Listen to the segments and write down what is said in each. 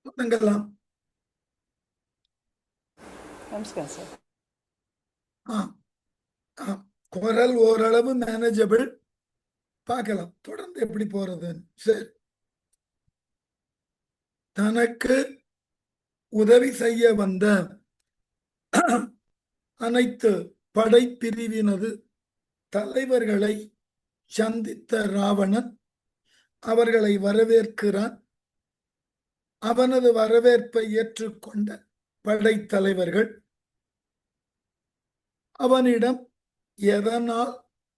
தொடங்கலாம். நமஸ்காரம் சார். குரல் ஓரளவு மேனேஜபிள். பார்க்கலாம் தொடர்ந்து எப்படி போறது. சரி, தனக்கு உதவி செய்ய வந்த அனைத்து படைப்பிரிவினது தலைவர்களை சந்தித்த ராவணன் அவர்களை வரவேற்கிறான். அவனது வரவேற்பை ஏற்றுக்கொண்ட படைத்தலைவர்கள் அவனிடம் எதனால்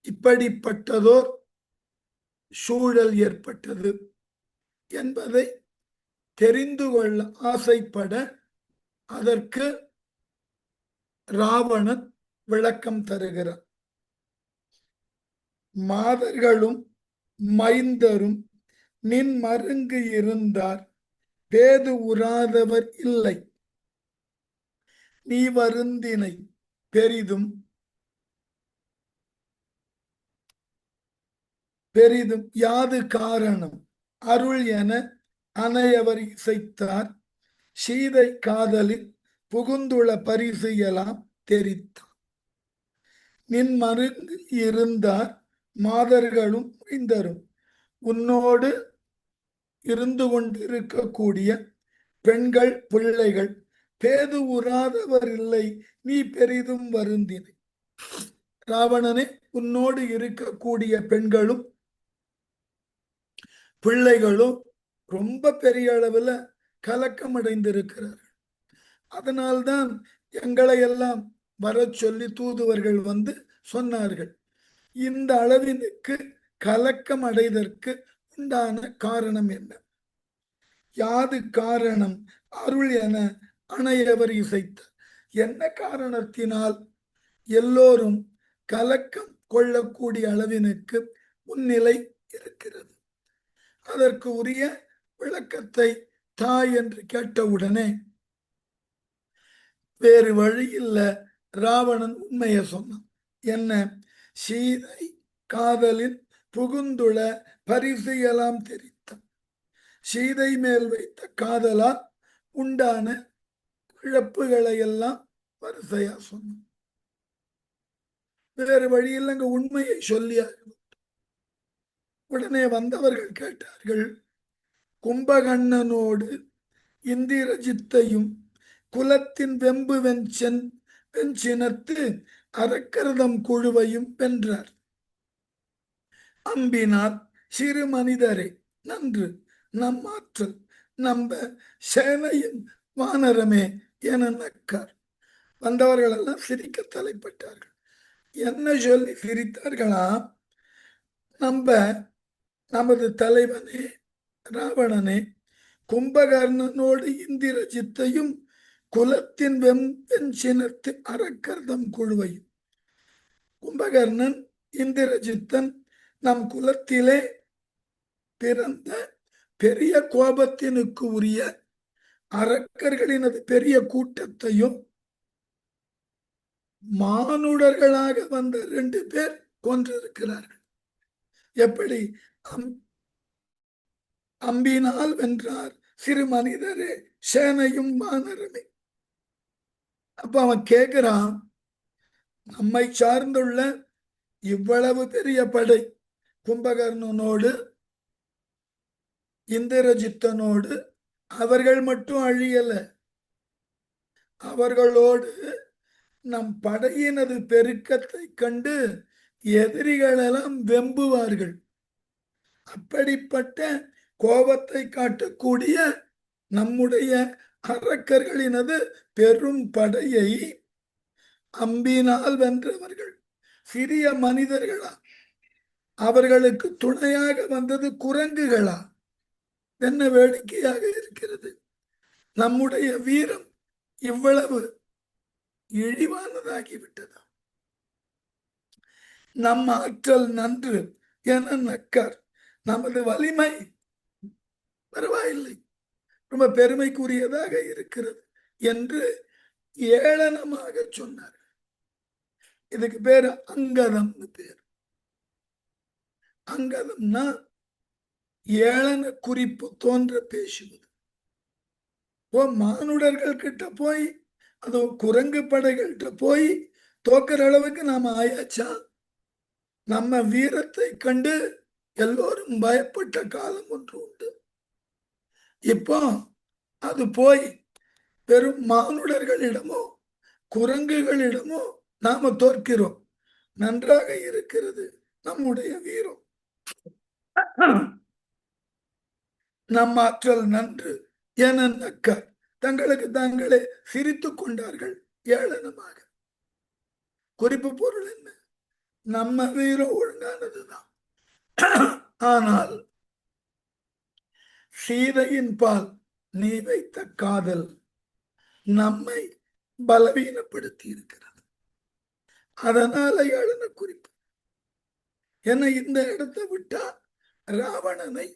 இப்படிப்பட்டதோர் சூழல் ஏற்பட்டது என்பதை தெரிந்து கொள்ள ஆசைப்பட அதற்கு ராவணன் விளக்கம் தருகிறார். மாதர்களும் மைந்தரும் நின் மருங்கு இருந்தார், பேது உறாதவர் இல்லை. நீ வருந்தினை பெரிதும் பெரிதும் யாது காரணம் அருள் என அனையவர் இசைத்தார். சீதை காதலில் புகுந்துள பரிசு எல்லாம் தெரித்தார். நின் மருங்கு இருந்தார் மாதர்களும் மைந்தரும், உன்னோடு இருந்து கொண்டிருக்கக்கூடிய பெண்கள் பிள்ளைகள் பேது உறாதவர் இல்லை. நீ பெரிதும் வருந்தினை. ராவணனே, உன்னோடு இருக்கக்கூடிய பெண்களும் பிள்ளைகளும் ரொம்ப பெரிய அளவுல கலக்கம் அடைந்திருக்கிறார்கள். அதனால்தான் எங்களை எல்லாம் வர சொல்லி தூதுவர்கள் வந்து சொன்னார்கள். இந்த அளவிற்கு கலக்கம் அடைதற்கு உண்டான காரணம் என்ன? யாது காரணம் அருள் என அனையவர் இசைத்தார். என்ன காரணத்தினால் எல்லோரும் கலக்கம் கொள்ளக்கூடிய அளவினுக்கு முன்னிலை இருக்கிறது? அதற்கு உரிய விளக்கத்தை தாய் என்று கேட்டவுடனே வேறு வழி இல்ல, ராவணன் உண்மையை சொன்னான். என்ன? சீதை காதலில் புகுந்துள பரிசு எல்லாம் தெரித்தான். சீதை மேல் வைத்த காதலால் உண்டான இழப்புகளை எல்லாம் வரிசையா சொன்னான். வேறு வழி இல்லைங்க, உண்மையை சொல்லியாக. உடனே வந்தவர்கள் கேட்டார்கள், கும்பகண்ணனோடு இந்திரஜித்தையும் குலத்தின் வெம்பு வெஞ்சினத்து அரக்கரதம் குழுவையும் வென்றார். அம்பினார் சிறு மனிதரே நன்று, நம் ஆற்றல் நம்ப சேனையின் வானரமே என நக்கார். வந்தவர்கள் எல்லாம் சிரிக்க தலைப்பட்டார்கள். என்ன சொல்லி சிரித்தார்களா? நமது தலைவனே ராவணனே, கும்பகர்ணனோடு இந்திரஜித்தையும் குலத்தின் வெஞ்சினத்து அரக்கர்தம் குழுவையும். கும்பகர்ணன் இந்திரஜித்தன் நம் குலத்திலே பிறந்த பெரிய கோபத்தினுக்கு உரிய அரக்கர்களினது பெரிய கூட்டத்தையும் மானுடர்களாக வந்த 2 பேர் கொன்றிருக்கிறார்கள். எப்படி? அம்பினால் வென்றார் சிறு மனிதரே சேனையும் வானரமே. அப்ப அவன் கேட்கிறான், நம்மை சார்ந்துள்ள இவ்வளவு பெரிய படை கும்பகர்ணனோடு இந்திரஜித்தனோடு அவர்கள் மட்டும் அழியல, அவர்களோடு நம் படையினது பெருக்கத்தை கண்டு எதிரிகளெல்லாம் வெம்புவார்கள். அப்படிப்பட்ட கோபத்தை காட்டக்கூடிய நம்முடைய அரக்கர்களினது பெரும் படையை அம்பினால் வென்றவர்கள் சிறிய மனிதர்களா? அவர்களுக்கு துணையாக வந்தது குரங்குகளா? என்ன வேடிக்கையாக இருக்கிறது! நம்முடைய வீரம் இவ்வளவு இழிவானதாகிவிட்டதா? நம் ஆற்றல் நன்று என நக்கார். நமது வலிமை பரவாயில்லை, ரொம்ப பெருமைக்குரியதாக இருக்கிறது என்று ஏளனமாக சொன்னார். இதுக்கு பேரு அங்கதம்னு பேர். அங்கதம்னா ஏளன குறிப்பு தோன்ற பேசுவது. மானுடர்கள் கிட்ட போய் அதுவும் குரங்கு படைகள்கிட்ட போய் தோக்கிற அளவுக்கு நாம ஆயாச்சா? நம்ம வீரத்தை கண்டு எல்லோரும் பயப்பட்ட காலம் ஒன்று உண்டு. இப்போ அது போய் வெறும் மானுடர்களிடமோ குரங்குகளிடமோ நாம தோற்கிறோம். நன்றாக இருக்கிறது நம்முடைய வீரம். நம் ஆற்றல் நன்று என நக்கர் தங்களுக்கு தாங்களே சிரித்துக் கொண்டார்கள் ஏளனமாக. குறிப்பு பொருள் என்ன? நம்ம வீரம் ஒழுங்கானதுதான். ஆனால் சீதையின் பால் நீ வைத்த காதல் நம்மை பலவீனப்படுத்தி இருக்கிறது. அதனால ஏளன குறிப்பு. என இந்த இடத்தை விட்டா ராவணனை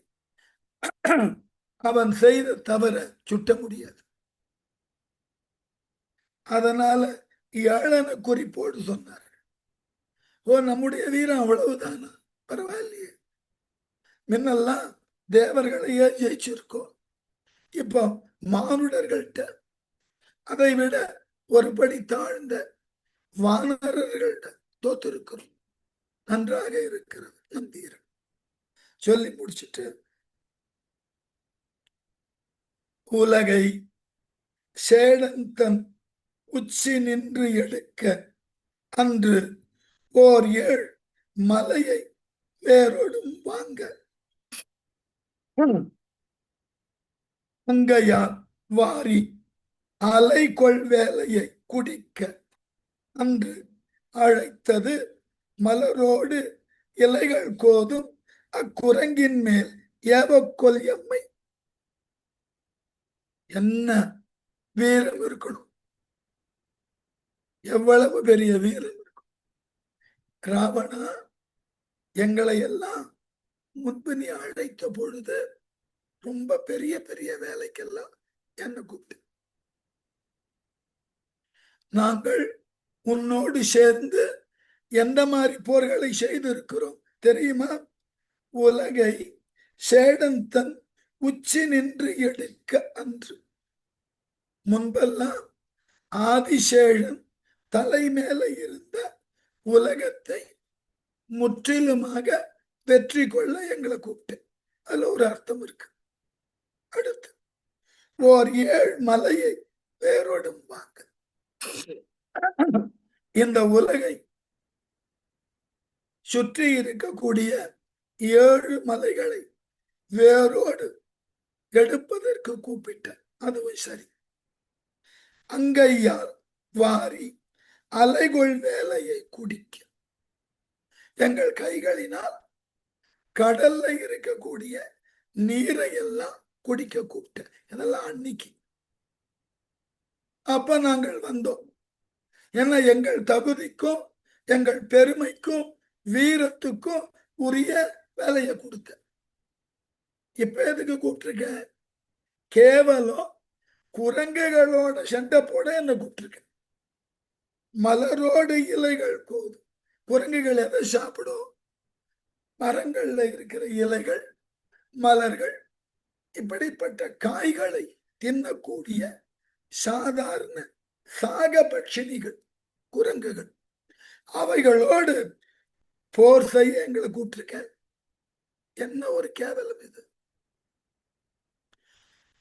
அவன் செய்த தவற சுட்ட முடியாது. அதனால ஏளன குறிப்போடு சொன்னார்கள். நம்முடைய வீரம் அவ்வளவுதானா? பரவாயில்லையே, முன்னெல்லாம் தேவர்களையே ஜெயிச்சிருக்கோம். இப்போ மானுடர்கள்ட்ட அதை விட ஒருபடி தாழ்ந்த வானரர்கள்ட்ட தோத்திருக்கிறோம். நன்றாக இருக்கிறது நம் வீரம். சொல்லி முடிச்சுட்டு உலகை சேடந்தன் உச்சி நின்று எடுக்க அன்று ஓர் ஏழ் மலையை வேரோடும் வாங்க அங்கையார் வாரி அலை கொள் வேலையை குடிக்க அன்று அழைத்தது மலரோடு இலைகள் கோதும் அக்குரங்கின் மேல் ஏவக்கொல் எம்மை. என்ன வீரம் இருக்கணும்! எவ்வளவு பெரிய வீரம் இருக்கும்! ராவணா, எங்களை எல்லாம் முன்பு நீ அழைத்த பொழுது ரொம்ப பெரிய பெரிய வேலைக்கெல்லாம் என்ன கூப்பிட்டு நாங்கள் உன்னோடு சேர்ந்து எந்த மாதிரி போர்களை செய்திருக்கிறோம் தெரியுமா? உலகை சேடன் தன் உச்சி நின்று எடுக்க அன்று. முன்பெல்லாம் ஆதிசேழன் தலை மேல இருந்த உலகத்தை முற்றிலுமாக வெற்றி கொள்ள எங்களை கூப்பிட்டு. அதுல ஒரு அர்த்தம் இருக்கு. அடுத்து ஓர் ஏழ் மலையை வேரோடும் வாங்க. இந்த உலகை சுற்றி இருக்கக்கூடிய 7 மலைகளை வேரோடு எடுப்பதற்கு கூப்பிட்ட. அதுவும் சரி. அங்கையால் வாரி அலைகொள் வேலையை குடிக்க, எங்கள் கைகளினால் கடல்ல இருக்கக்கூடிய நீரை எல்லாம் குடிக்க கூப்பிட்ட. இதெல்லாம் அன்னைக்கு. அப்ப நாங்கள் வந்தோம். ஏன்னா எங்கள் தகுதிக்கும் எங்கள் பெருமைக்கும் வீரத்துக்கும் உரிய வேலையை கொடுத்த. இப்ப எதுக்கு கூப்பிட்டுருக்க? கேவலம் குரங்குகளோட சண்டை போட என்ன கூப்பிட்டுருக்க? மலரோடு இலைகள் கோதும். குரங்குகள் எதை சாப்பிடும்? மரங்கள்ல இருக்கிற இலைகள், மலர்கள், இப்படிப்பட்ட காய்களை தின்னக்கூடிய சாதாரண சாக பட்சினிகள் குரங்குகள். அவைகளோடு போர் செய்ய எங்களை கூப்பிட்டுருக்க. என்ன ஒரு கேவலம் இது!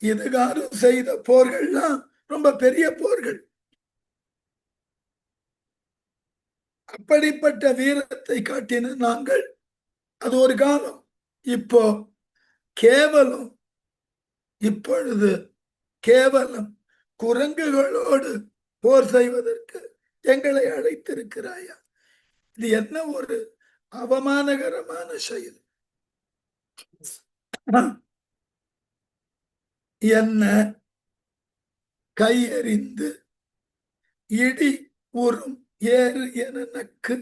இதுகாரும் செய்த போர்கள்லாம் ரொம்ப பெரிய போர்கள். அப்படிப்பட்ட வீரத்தை காட்டின நாங்கள். அது ஒரு காலம். இப்போ கேவலம், இப்பொழுது கேவலம் குரங்குகளோடு போர் செய்வதற்கு எங்களை அழைத்திருக்கிறாயா? இது என்ன ஒரு அவமானகரமான செயல்! என்ன கையெறிந்து இடி உறும் ஏறு என நக்கு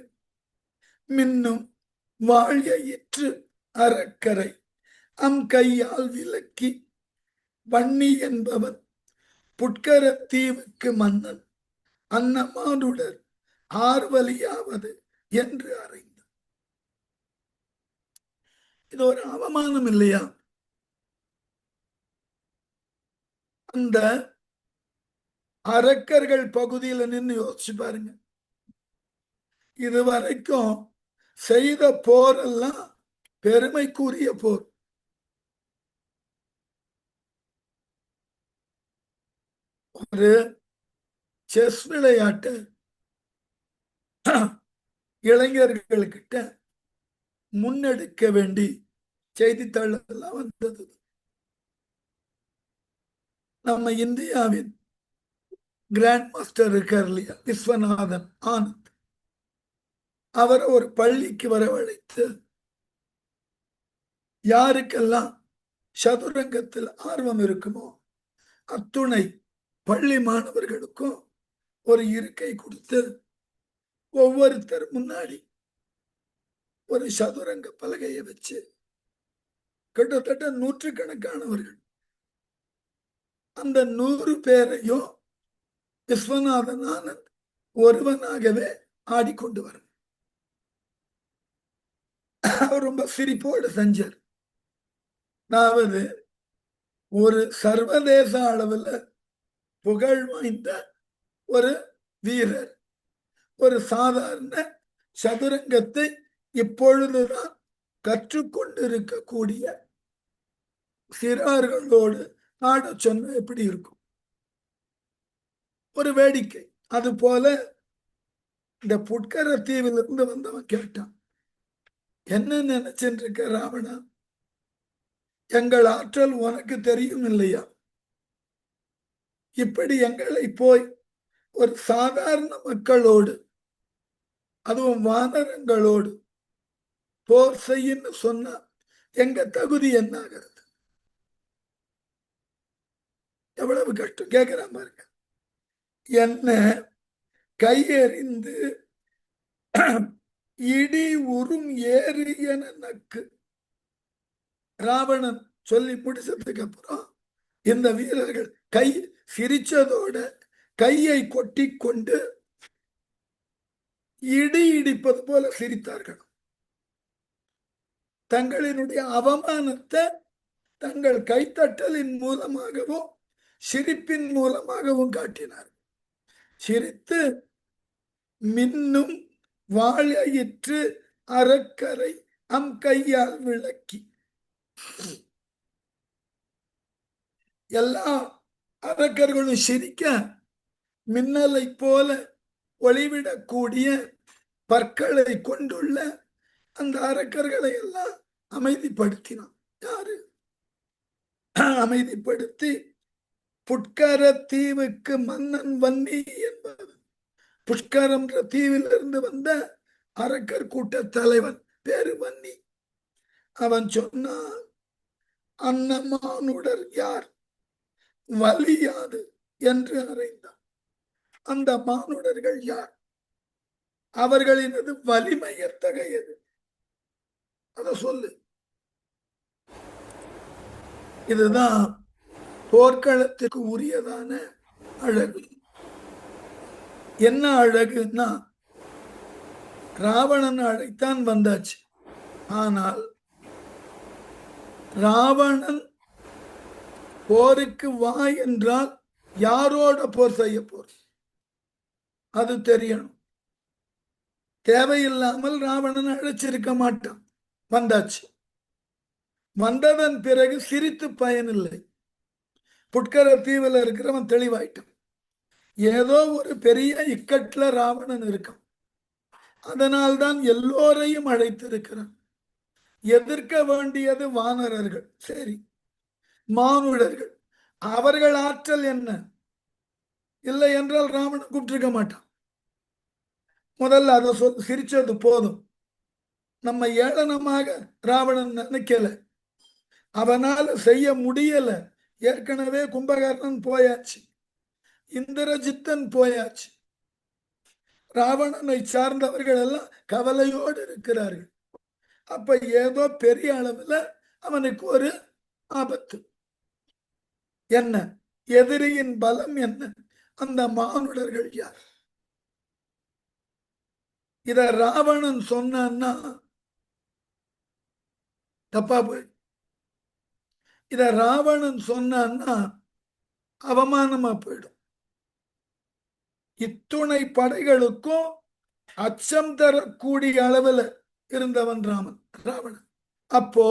மின்னும் வாழியிற்று அறக்கரை அம் கையால் விலக்கி வன்னி என்பவன் புட்கர தீவுக்கு மன்னன் அன்னமானுடர் ஆர்வலியாவது என்று அறைந்தார். இது ஒரு அவமானம் இல்லையா? அந்த அரக்கர்கள் பகுதியில நின்று யோசிச்சு பாருங்க. இதுவரைக்கும் செய்த போர் எல்லாம் பெருமைக்குரிய போர். ஒரு செஸ் விளையாட்டு இளைஞர்கள்கிட்ட முன்னெடுக்க வேண்டி செய்தித்தாள் எல்லாம் வந்தது. நம்ம இந்தியாவின் கிராண்ட் மாஸ்டர் இருக்கார் இல்லையா, விஸ்வநாதன் ஆனந்த், அவரை ஒரு பள்ளிக்கு வரவழைத்து யாருக்கெல்லாம் சதுரங்கத்தில் ஆர்வம் இருக்குமோ அத்துணை பள்ளி மாணவர்களுக்கும் ஒரு இருக்கை கொடுத்து ஒவ்வொருத்தர் முன்னாடி ஒரு சதுரங்க பலகையை வச்சு கிட்டத்தட்ட நூற்றுக்கணக்கானவர்கள் அந்த 100 பேரையும் விஸ்வநாதன் ஆனந்த் ஒருவனாகவே ஆடிக்கொண்டு வர அவர் ரொம்ப சிரிப்போடு செஞ்சார். அதாவது ஒரு சர்வதேச அளவில் புகழ் வாய்ந்த ஒரு வீரர் ஒரு சாதாரண சதுரங்கத்தை இப்பொழுதுதான் கற்றுக்கொண்டிருக்கக்கூடிய சிறார்களோடு ஆட சொன்ன எப்படி இருக்கும்? ஒரு வேடிக்கை. அது போல இந்த புட்கர தீவிலிருந்து வந்தவன் கேட்டான், என்ன நினைச்சுட்டு இருக்க ராவணா? எங்கள் ஆற்றல் உனக்கு தெரியும் இல்லையா? இப்படி எங்களை போய் ஒரு சாதாரண மக்களோடு அதுவும் வானரங்களோடு போர் செய்யன்னு சொன்னா எங்க தகுதி என்ன ஆகிறது? எவ்வளவு கஷ்டம் கேட்கிற பாருங்க. என்ன கையெறிந்து இடி உறும் ஏறு என நக்கு. ராவணன் சொல்லி முடிச்சதுக்கு அப்புறம் இந்த வீரர்கள் கை சிரிச்சதோட கையை கொட்டி கொண்டு இடி இடிப்பது போல சிரித்தார்கள். தங்களினுடைய அவமானத்தை தங்கள் கைத்தட்டலின் மூலமாகவும் சிரிப்பின் மூலமாகவும் காட்டினார். சிரித்து மின்னும் வாழையிற்று அறக்கரை அம் கையால் விளக்கி எல்லா அரக்கர்களும் சிரிக்க மின்னலை போல ஒளிவிடக்கூடிய பற்களை கொண்டுள்ள அந்த அரக்கர்களை எல்லாம் அமைதிப்படுத்தினான். யாரு? அமைதிப்படுத்தி புட்கர தீவுக்கு மன்னன் வன்னி என்பது புஷ்கரம் தீவிலிருந்து வந்த அரக்கர் கூட்ட தலைவன் பேரு வன்னி. அவன் சொன்னான், அன்னமானுடர் யார் வலியாது என்று அறைந்தான். அந்த மானுடர்கள் யார்? அவர்களினது வலிமை எத்தகையது? அத சொல்லு. இதுதான் போர்க்களத்துக்கு உரியதான அழகு. என்ன அழகுன்னா, ராவணன் அழைத்தான், வந்தாச்சு. ஆனால் ராவணன் போருக்கு வா என்றால் யாரோட போர் செய்ய போர் அது தெரியணும். தேவையில்லாமல் ராவணன் அழைச்சிருக்க மாட்டான். வந்தாச்சு. வந்ததன் பிறகு சிரித்து பயனில்லை. புட்கர தீவில் இருக்கிறவன் தெளிவாயிட்டான். ஏதோ ஒரு பெரிய இக்கட்ல ராவணன் இருக்கான். அதனால்தான் எல்லோரையும் அழைத்திருக்கிறான். எதிர்க்க வேண்டியது வானரர்கள், சரி, மானுடர்கள். அவர்கள் ஆற்றல் என்ன? இல்லை என்றால் ராவணன் கூப்பிட்டிருக்க மாட்டான். முதல்ல அதை சிரிச்சது போதும். நம்ம ஏளனமாக ராவணன் நினைக்கல, அவனால செய்ய முடியல. ஏற்கனவே கும்பகர்ணன் போயாச்சு, இந்திரஜித்தன் போயாச்சு. ராவணனை சார்ந்தவர்கள் எல்லாம் கவலையோடு இருக்கிறார்கள். அப்ப ஏதோ பெரிய அளவில் அவனுக்கு ஒரு ஆபத்து. என்ன? எதிரியின் பலம் என்ன? அந்த மானுடர்கள் யார்? இத ராவணன் சொன்னான்னா தப்பா போய். இத ராவணன் சொன்னான்னா அவமானமா போயிடும். இத்துணை படைகளுக்கும் அச்சம் தரக்கூடிய அளவில் இருந்தவன் ராவணன். அப்போ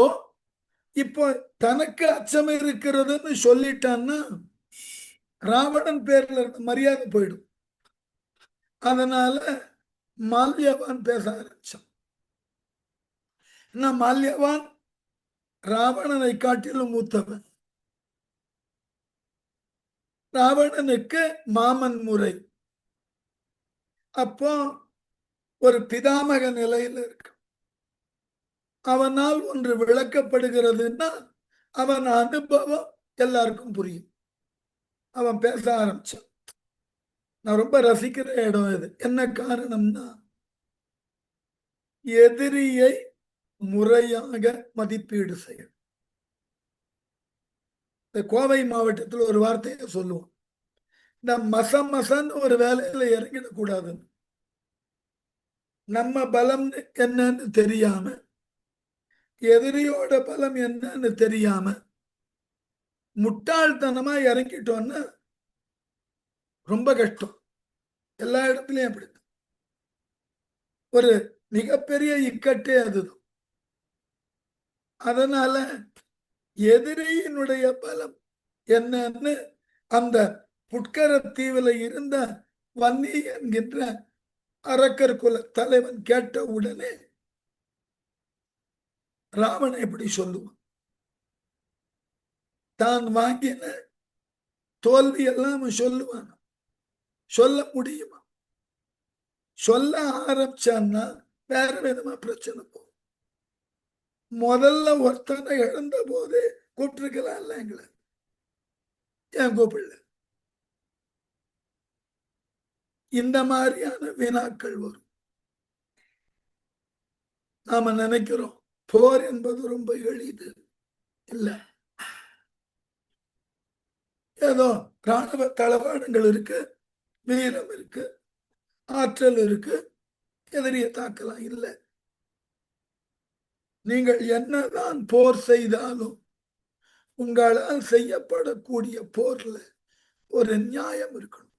இப்போ தனக்கு அச்சம் இருக்கிறதுன்னு சொல்லிட்டான்னா ராவணன் பேர்ல இருந்த மரியாதை போயிடும். அதனால மால்யவான் பேச ஆரம்பிச்சான். மால்யவான் ராவணனை காட்டிலும் மூத்தவன். ராவணனுக்கு மாமன் முறை. அப்போ ஒரு பிதாமக நிலையில் இருக்கு. அவனால் ஒன்று விளக்கப்படுகிறதுன்னா அவன் அனுபவம் எல்லாருக்கும் புரியும். அவன் பேச ஆரம்பிச்சான். நான் ரொம்ப ரசிக்கிற இடம் இது. என்ன காரணம்னா, எதிரியை முறையாக மதிப்பீடு செய்ய. இந்த கோவை மாவட்டத்தில் ஒரு வார்த்தையை சொல்லுவோம், இந்த மசன் ஒரு வேலையில இறங்கிடக்கூடாதுன்னு. நம்ம பலம் என்னன்னு தெரியாம, எதிரியோட பலம் என்னன்னு தெரியாம முட்டாள்தனமா இறங்கிட்டோன்னா ரொம்ப கஷ்டம். எல்லா இடத்துலயும் அப்படி ஒரு மிகப்பெரிய இக்கட்டே அதுதான். அதனால எதிரியினுடைய பலம் என்னன்னு அந்த புட்கர தீவில் இருந்த வன்னி என்கின்ற அரக்கர் குல தலைவன் கேட்ட உடனே ராவணன் எப்படி சொல்லுவான்? தான் வாங்கின தோல்வி எல்லாம் சொல்லுவான். சொல்ல முடியுமா? சொல்ல ஆரம்பிச்சான்னா வேற விதமா பிரச்சனை போகும். முதல்ல ஒருத்தனை இழந்த போது கூப்பிட்டுருக்கலாம் இல்ல, எங்களை ஏன் கூப்பிடல? இந்த மாதிரியான வினாக்கள் வரும். நாம நினைக்கிறோம் போர் என்பது ரொம்ப எளிது இல்ல. ஏதோ ராணுவ தளவாடங்கள் இருக்கு, வீரம் இருக்கு, ஆற்றல் இருக்கு, எதிரியை தாக்கலாம். இல்லை, நீங்கள் என்னதான் போர் செய்தாலும் உங்களால் செய்யப்படக்கூடிய போர்ல ஒரு நியாயம் இருக்கணும்.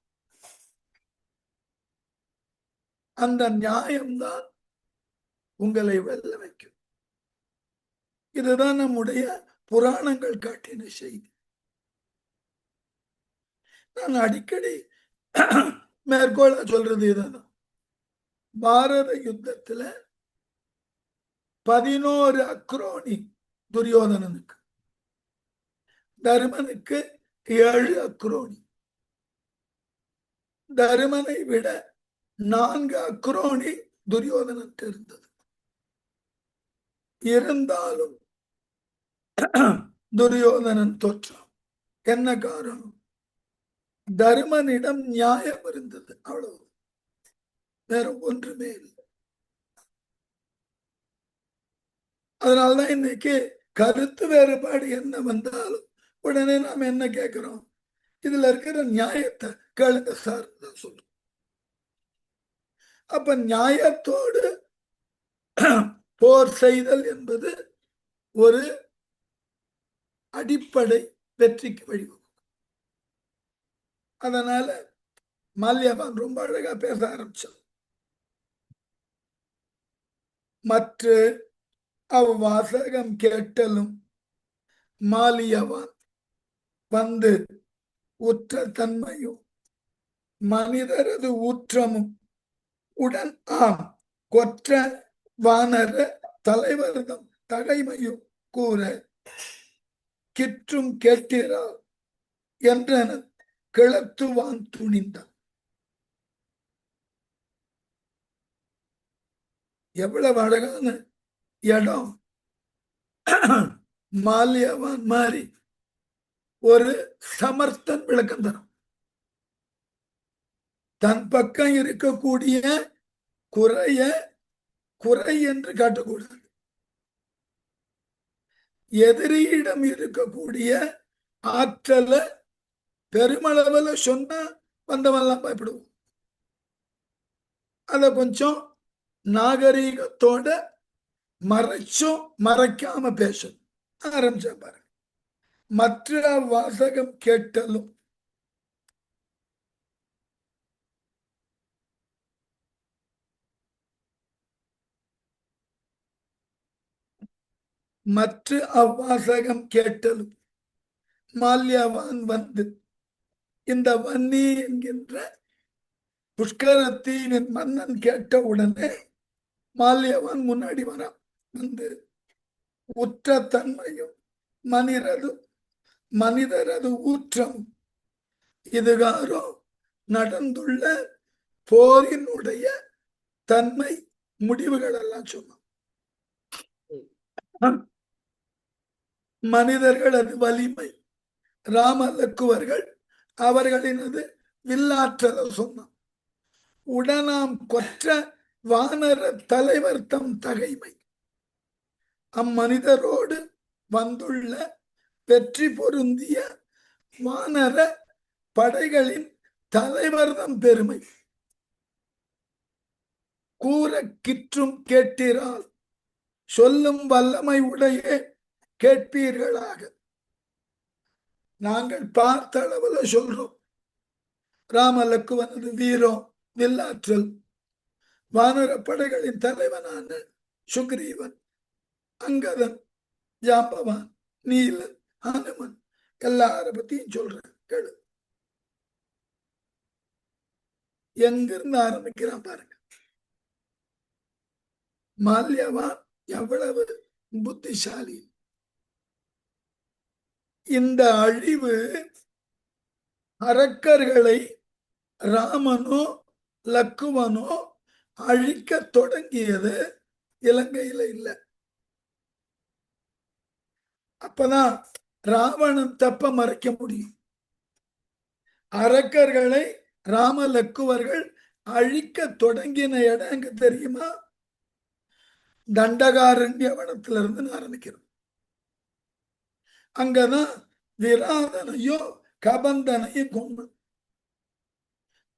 அந்த நியாயம்தான் உங்களை வெல்ல வைக்கும். இதுதான் நம்முடைய புராணங்கள் காட்டின செய்தி. நான் அடிக்கடி மேற்கோள சொல்றது இதுதான். பாரத யுத்தத்துல 11 அக்ரோனி துரியோதனனுக்கு, தருமனுக்கு 7 அக்ரோனி. தருமனை விட 4 அக்ரோனி துரியோதனன் இருந்தது. இருந்தாலும் துரியோதனன் தோற்றான். என்ன காரணம்? தருமனிடம் நியாயம் இருந்தது, அவ்வளவு, வேற ஒன்றுமே இல்லை. அதனால்தான் இன்னைக்கு கருத்து வேறுபாடு என்ன வந்தாலும் உடனே நாம என்ன கேட்கிறோம்? இதுல இருக்கிற நியாயத்தை கேளுங்க சார் சொல்றோம். அப்ப நியாயத்தோடு போர் செய்தல் என்பது ஒரு அடிப்படை வெற்றிக்கு வழிவகுக்கும். அதனால மால்யவான் ரொம்ப அழகா பேச ஆரம்பிச்சான். மற்ற அவ்வாசகம் கேட்டலும் மாலியவான் வந்து உற்ற தன்மையும் மனிதரது ஊற்றமும் உடன் ஆம் கொற்ற வானர தலைவர்தம் தகைமையும் கூற கிற்றும் கேட்டிறார் என்றன கிளத்துவான் துணிந்தான். எவ்வளவு அழகான இடம்! மால்யவான் மாதிரி ஒரு சமர்த்தன் விளக்கம் தரும். தன் பக்கம் இருக்கக்கூடிய குறை என்று காட்டக்கூடாது. எதிரியிடம் இருக்கக்கூடிய ஆற்றல பெருமளவுல சொன்னா வந்தவெல்லாம் பயப்படுவோம். அத கொஞ்சம் நாகரீகத்தோட மறைச்சும் மறைக்காம பேசும் ஆரம்பிச்சா பாருங்க. மற்ற வாசகம் கேட்டலும் மற்ற அவ்வாசகம் கேட்டலும் மால்யவான் வந்து இந்த வன்னி என்கின்ற புஷ்கரத்தீவின் மன்னன் கேட்ட உடனே மால்யவான் முன்னாடி வரான். வந்து உற்ற தன்மையும் மனிதரது ஊற்றம் இதுகாரோ நடந்துள்ள போரினுடைய தன்மை முடிவுகள் எல்லாம் சொன்னான். மனிதர்களது வலிமை, ராம லக்குவர்கள் அவர்களினது வில்லாற்றலை சொன்னான். உடனாம் கொற்ற வானர தலைவர் தம் தகைமை, அம்மனிதரோடு வந்துள்ள வெற்றி பொருந்திய வானர படைகளின் தலைவர்தம் பெருமை கூற கிற்றும் கேட்டிரால் சொல்லும் வல்லமை உடைய கேட்பீர்களாக. நாங்கள் பார்த்த அளவுல சொல்றோம். ராம லக்குவனது வீரம், வில்லாற்றல், வானர படைகளின் தலைவனான சுக்ரீவன், அங்கதன், ஜாம்பவான், நீலன், ஹனுமன் எல்லார பத்தியும் சொல்றேன் கேளு. எங்கிருந்து ஆரம்பிக்கிறான் பாருங்க. மால்யவான் எவ்வளவு புத்திசாலி. இந்த அழிவு அரக்கர்களை ராமனோ லக்குவனோ அழிக்க தொடங்கியது இலங்கையில இல்லை. அப்பதான் ராவணன் தப்ப மறைக்க முடியும். அரக்கர்களை ராம லக்குவர்கள் அழிக்க தொடங்கின இடம் எங்க தெரியுமா? தண்டகாரண்யவனத்திலிருந்து ஆரம்பிக்கிறோம். அங்கதான் விராதனையும் கபந்தனையும் கொண்டு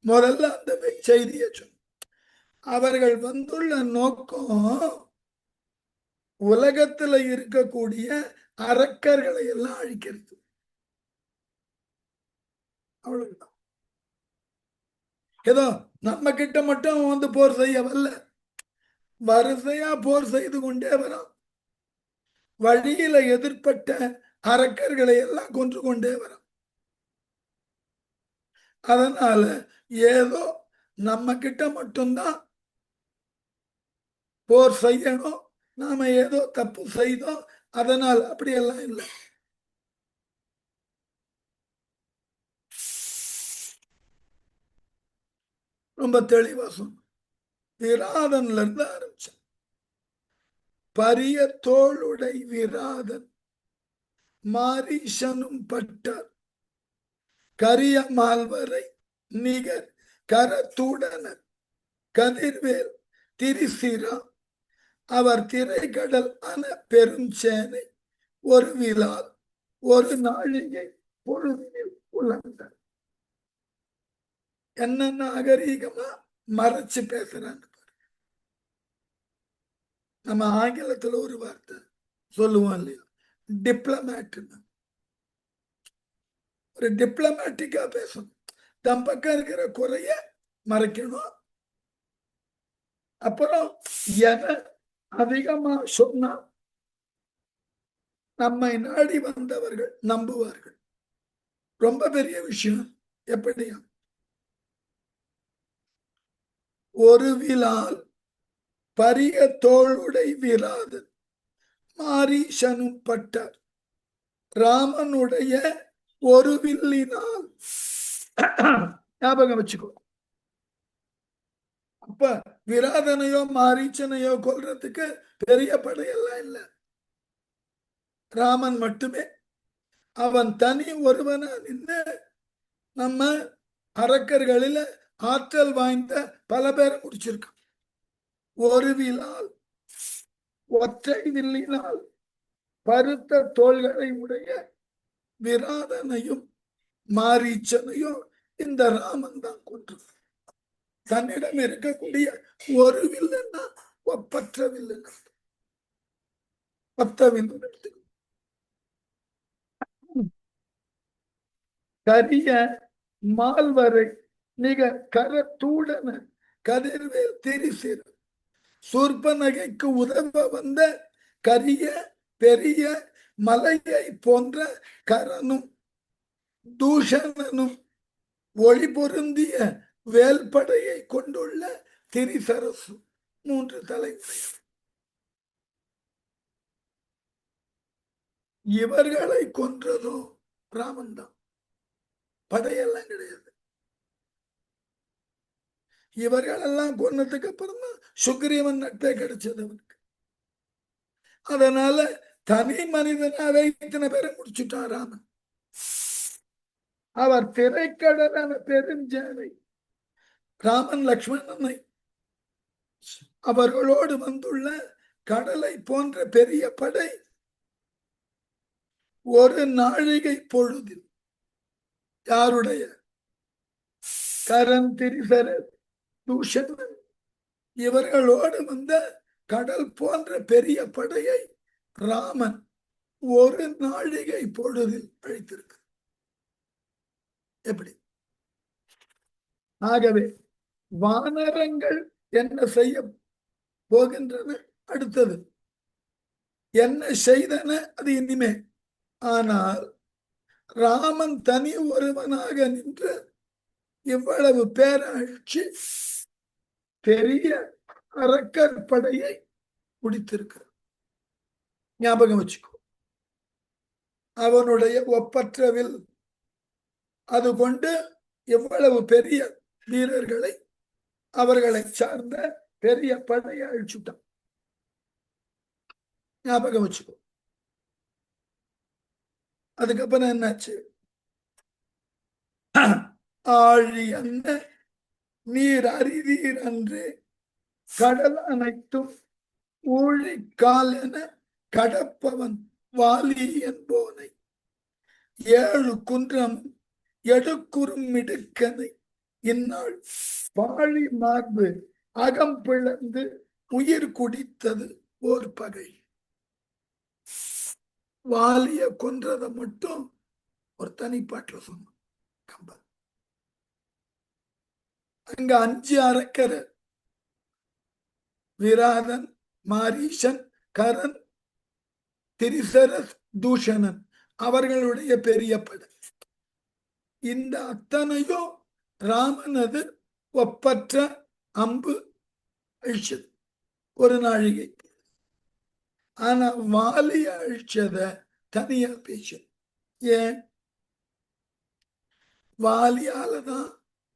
முதல்ல அந்த செய்தியை சொன்ன. அவர்கள் வந்துள்ள நோக்கம் உலகத்துல இருக்கக்கூடிய அரக்கர்களை எல்லாம் அழிக்கிறது. அவ்வளவுதான். ஏதோ நம்ம கிட்ட மட்டும் வந்து போர் செய்ய வரல, வரிசையா போர் செய்து கொண்டே வரும். வழியில எதிர்பட்ட அரக்கர்களை எல்லாம் கொன்று கொண்டே வரும். அதனால ஏதோ நம்ம கிட்ட மட்டும்தான் போர் செய்யணும், நாம ஏதோ தப்பு செய்தோம் அதனால் அப்படியெல்லாம் இல்லை. ரொம்ப தெளிவா சொன்ன. விராதன்ல இருந்து ஆரம்பிச்ச. பரிய தோளுடை விராதன் மாரீசனும் பட்டார் கரிய மால்வரை நிகர் கரத்தூடனர் கதிர்வேல் திரிசிரா அவர் திரைக்கடல் அன பெருஞ்சேனை ஒரு விழால் ஒரு நாழிகை பொழுதில் உலர்ந்தார். என்ன நாகரீகமா மறைச்சு பேசுறாங்க. நம்ம ஆங்கிலத்துல ஒரு வார்த்தை சொல்லுவோம் இல்லையா, டிப்ளமேட். ஒரு டிப்ளமேட்டிக்கா பேசணும். தம் பக்கம் இருக்கிற குறைய மறைக்கணும். அப்புறம் என அதிகமா சொன்னா நம்மை நாடி வந்தவர்கள் நம்புவார்கள். ரொம்ப பெரிய விஷயம். எப்படியா ஒரு விழால் பரிய தோளுடை விராது மாரீசனும் பட்டார். ராமனுடைய ஒரு வில்லினால் ஞாபகம் வச்சுக்கோ. அப்ப விராதனையோ மாரீச்சனையோ கொல்றதுக்கு பெரிய படையெல்லாம் இல்லை, ராமன் மட்டுமே. அவன் தனி ஒருவனா நின்று நம்ம அரக்கர்களில ஆற்றல் வாய்ந்த பல பேரை முடிச்சிருக்கான். ஒரு விழால் ஒற்றை வில்லினால் பருத்த தோள்களை உடைய விராதனையும் மாரீச்சனையும் இந்த ராமன் தான் கொன்று. தன்னிடம் இருக்கக்கூடிய ஒரு வில்லுன்னா ஒப்பற்ற வில்லு, பத்த வில்லு எடுத்து கரிய மால்வரை மிக கரத்தூடன கதிர்வேல் திரிசிறு சூர்ப நகைக்கு உதவ வந்த கரிய பெரிய மலையை போன்ற கரனும் தூஷணனும் ஒளி பொருந்திய வேல்படையை கொண்டுள்ள திரிசரசு 3 தலைமுறை. இவர்களை கொன்றதோ ராமன் தான். படையெல்லாம் கிடையாது. இவர்களெல்லாம் கொன்னதுக்கு அப்புறம் தான் சுக்ரீவன் நட்பே கிடைச்சது அவனுக்கு. அதனால தனி மனிதனாவே இத்தனை பேரை முடிச்சுட்டான் ராமன். அவர் திரைக்கடலான பெருஞ்சாலை ராமன் லக்ஷ்மணனை அவர்களோடு வந்துள்ள கடலை போன்ற பெரிய படை ஒரு நாழிகை பொழுதில் யாருடைய கரன் திரிசர தூஷணன் இவர்களோடு வந்த கடல் போன்ற பெரிய படையை ராமன் ஒரு நாழிகை பொழுதில் அழைத்திருக்கு. எப்படி? ஆகவே வானரங்கள் என்ன செய்ய போகின்றன? அடுத்தது என்ன செய்தன அது இனிமே. ஆனால் ராமன் தனி ஒருவனாக நின்று இவ்வளவு பேராட்சி பெரிய அரக்கற்படையை முடித்திருக்கிறார். ஞாபகம் வச்சுக்கோ. அவனுடைய ஒப்பற்றவில் அது கொண்டு எவ்வளவு பெரிய வீரர்களை அவர்களை சார்ந்த பெரிய படையை அழிச்சுட்டான். ஞாபகம் வச்சுக்கோ. அதுக்கப்புறம் என்னாச்சு? ஆழி அன்ன நீர் அறிவீர் அன்று கடல் அனைத்தும் ஊழி கால் என கடப்பவன் வாலி என்போனை 7 குன்றம் எடுக்குறும் மிடுக்கனை இந்நாள் பாழி மார்பு அகம் பிளந்து உயிர் குடித்தது ஓர் பகை. வாலிய கொன்றதை மட்டும் ஒரு தனிப்பாட்டில் சொன்னான் கம்பன். அங்க 5 அரக்கர், விராதன், மாரீசன், கரன், திரிசரஸ், தூஷணன் அவர்களுடைய பெரிய படை. இந்த அத்தனையும் ராமனது ஒப்பற்ற அம்பு அழிச்சது ஒரு நாழிகை. ஆனா வாலிய அழிச்சத தனியா பேச. ஏன்? வாலியாலதான்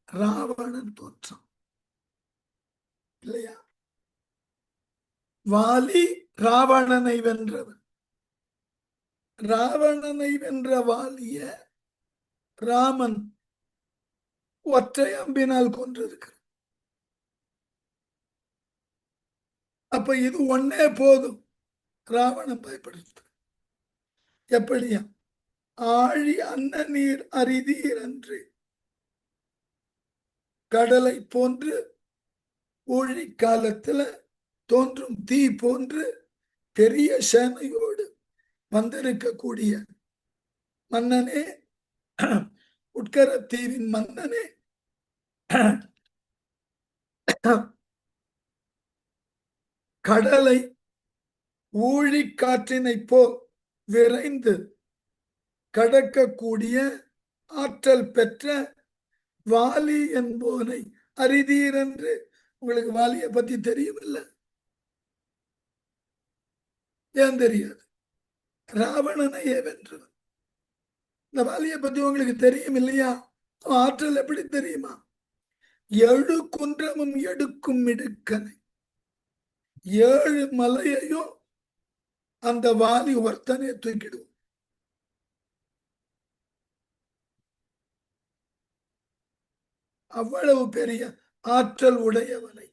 ராவணன் தோற்றம் இல்லையா? வாலி ராவணனை வென்றவன். ராவணனை வென்ற வாலிய ராமன் ஒற்றை அம்பினால் கொன்றிருக்கிறார். அப்ப இது ஒன்னே போதும் ராவணன் பயப்படுத்த. எப்படியா? ஆழி அன்ன நீர் அரிதீர் அன்று கடலை போன்று ஊழி காலத்துல தோன்றும் தீ போன்று பெரிய சேனையோடு வந்திருக்கக்கூடிய மன்னனே, உட்கரத்தீவின் மன்னனே, கடலை ஊழி காற்றினை போல் விரைந்து கடக்கக்கூடிய ஆற்றல் பெற்ற வாலி என்போனை அறிதீர் என்று. உங்களுக்கு வாலியை பத்தி தெரியும் இல்ல? ஏன் தெரியாது? ராவணனையே வென்றவன். இந்த வாலியை பத்தி உங்களுக்கு தெரியும் இல்லையா? ஆற்றல் எப்படி தெரியுமா? 7 குன்றமும் எடுக்கும் மிடுக்கனை, 7 மலையையும் அந்த வாலி ஒருத்தனே தூக்கிடுவோம். அவ்வளவு பெரிய ஆற்றல் உடையவனை